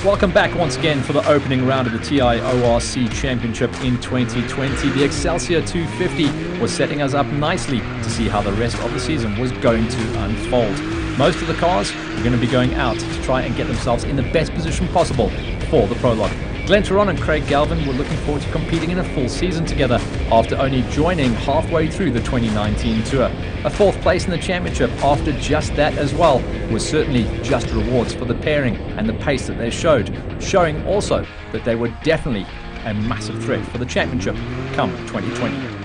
Welcome back once again for the opening round of the TIORC Championship in 2020. The Excelsior 250 was setting us up nicely to see how the rest of the season was going to unfold. Most of the cars were going to be going out to try and get themselves in the best position possible for the prologue. Glenn Turon and Craig Galvin were looking forward to competing in a full season together after only joining halfway through the 2019 tour. A fourth place in the championship after just that as well was certainly just rewards for the pairing and the pace that they showed, showing also that they were definitely a massive threat for the championship come 2020.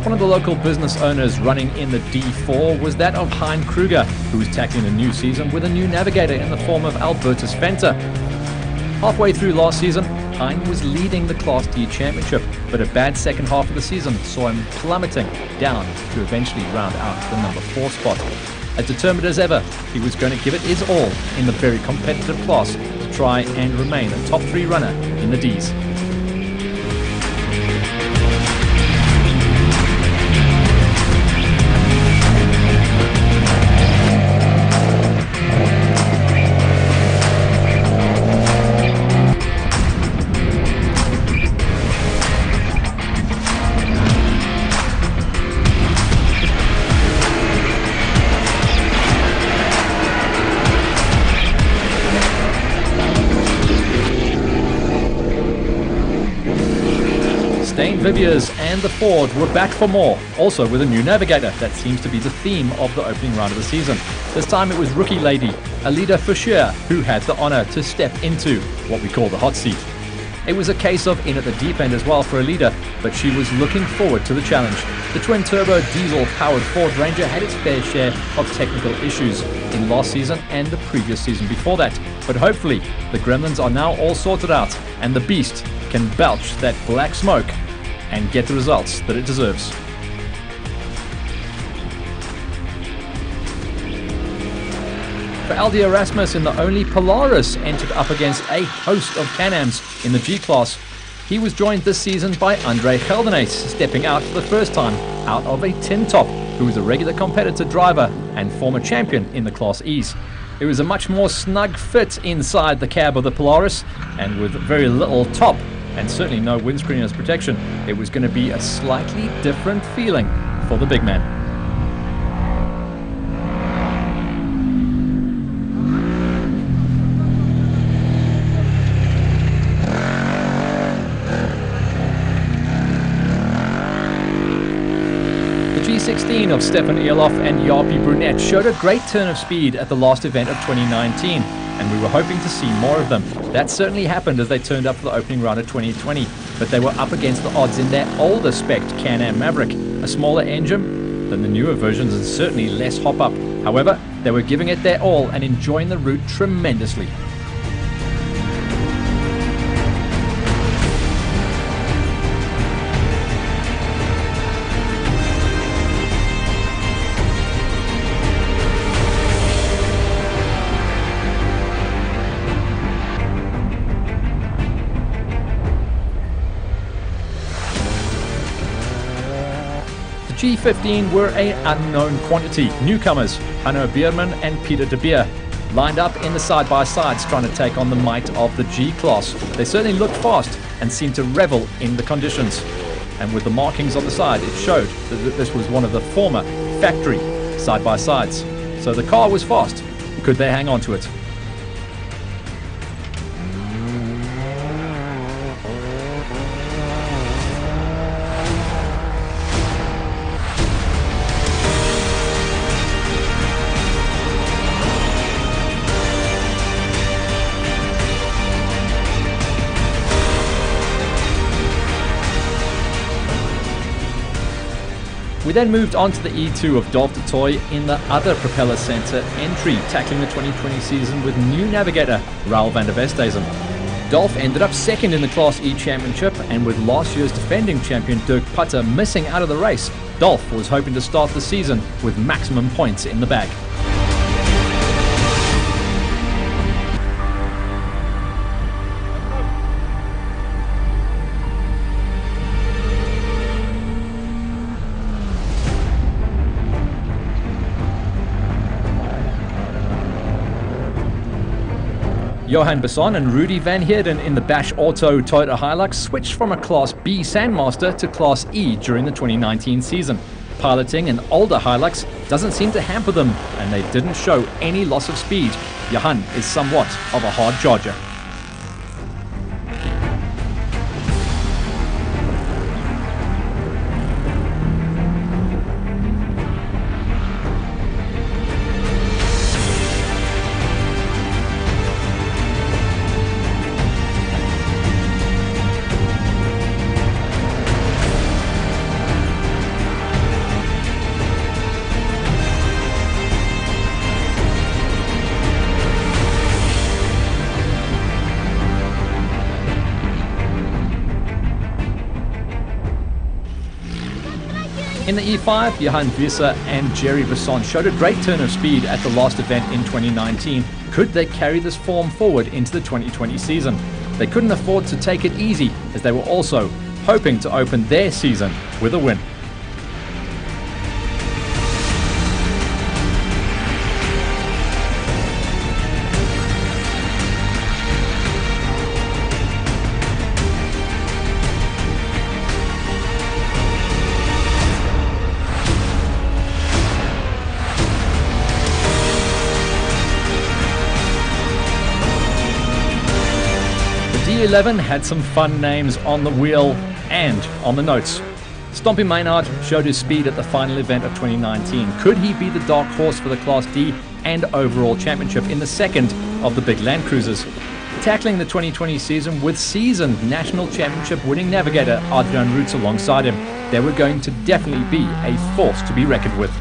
One of the local business owners running in the D4 was that of Hein Kruger, who was tackling a new season with a new navigator in the form of Albertus Venter. Halfway through last season, Hein was leading the Class D championship, but a bad second half of the season saw him plummeting down to eventually round out the number 4 spot. As determined as ever, he was going to give it his all in the very competitive class to try and remain a top 3 runner in the Ds. Dane Viviers and the Ford were back for more, also with a new navigator. That seems to be the theme of the opening round of the season. This time it was rookie lady Alida Fischer who had the honor to step into what we call the hot seat. It was a case of in at the deep end as well for Alida, but she was looking forward to the challenge. The twin-turbo diesel-powered Ford Ranger had its fair share of technical issues in last season and the previous season before that, but hopefully the gremlins are now all sorted out and the beast can belch that black smoke and get the results that it deserves. For Aldi Erasmus in the only Polaris entered up against a host of Can-Ams in the G-Class. He was joined this season by Andre Geldenaes, stepping out for the first time out of a tin top, who was a regular competitor driver and former champion in the Class E's. It was a much more snug fit inside the cab of the Polaris, and with very little top and certainly no windscreen as protection, it was going to be a slightly different feeling for the big man. The G16 of Stefan Elof and Jarpi Brunette showed a great turn of speed at the last event of 2019, and we were hoping to see more of them. That certainly happened as they turned up for the opening round of 2020, but they were up against the odds in their older spec Can-Am Maverick, a smaller engine than the newer versions and certainly less hop-up. However, they were giving it their all and enjoying the route tremendously. G15 were an unknown quantity. Newcomers, Hanno Bierman and Peter de Beer, lined up in the side-by-sides trying to take on the might of the G-Class. They certainly looked fast and seemed to revel in the conditions. And with the markings on the side, it showed that this was one of the former factory side-by-sides. So the car was fast. Could they hang on to it? We then moved on to the E2 of Dolf de Toy in the other propeller center entry, tackling the 2020 season with new navigator Raul van der Westhuizen. Dolph ended up second in the Class E Championship, and with last year's defending champion Dirk Putter missing out of the race, Dolph was hoping to start the season with maximum points in the bag. Johan Besson and Rudy van Heerden in the Bash Auto Toyota Hilux switched from a Class B Sandmaster to Class E during the 2019 season. Piloting an older Hilux doesn't seem to hamper them, and they didn't show any loss of speed. Johan is somewhat of a hard charger. In the E5, Johan Visser and Jerry Besson showed a great turn of speed at the last event in 2019. Could they carry this form forward into the 2020 season? They couldn't afford to take it easy, as they were also hoping to open their season with a win. D11 had some fun names on the wheel and on the notes. Stompy Maynard showed his speed at the final event of 2019. Could he be the dark horse for the Class D and overall championship in the second of the big Land Cruisers? Tackling the 2020 season with seasoned national championship winning navigator Adrian Roots alongside him, they were going to definitely be a force to be reckoned with.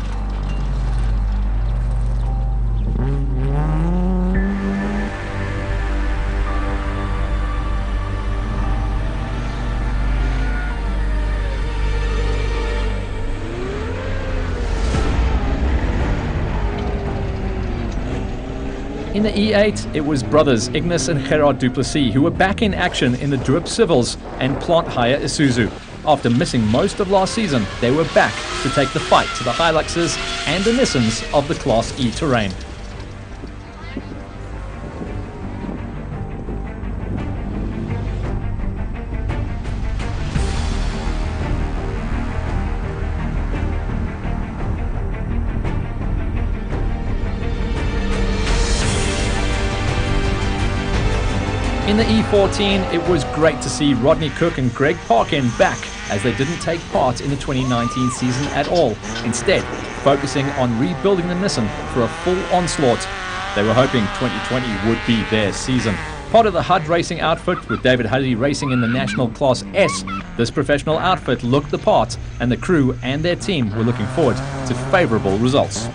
In the E8, it was brothers Ignis and Gerard Duplessis who were back in action in the Druip Civils and Plant Hire Isuzu. After missing most of last season, they were back to take the fight to the Hiluxes and the Nissans of the Class E terrain. In the E14, it was great to see Rodney Cook and Greg Parkin back, as they didn't take part in the 2019 season at all, instead focusing on rebuilding the Nissan for a full onslaught. They were hoping 2020 would be their season. Part of the HUD racing outfit, with David Huddy racing in the National Class S, this professional outfit looked the part, and the crew and their team were looking forward to favourable results.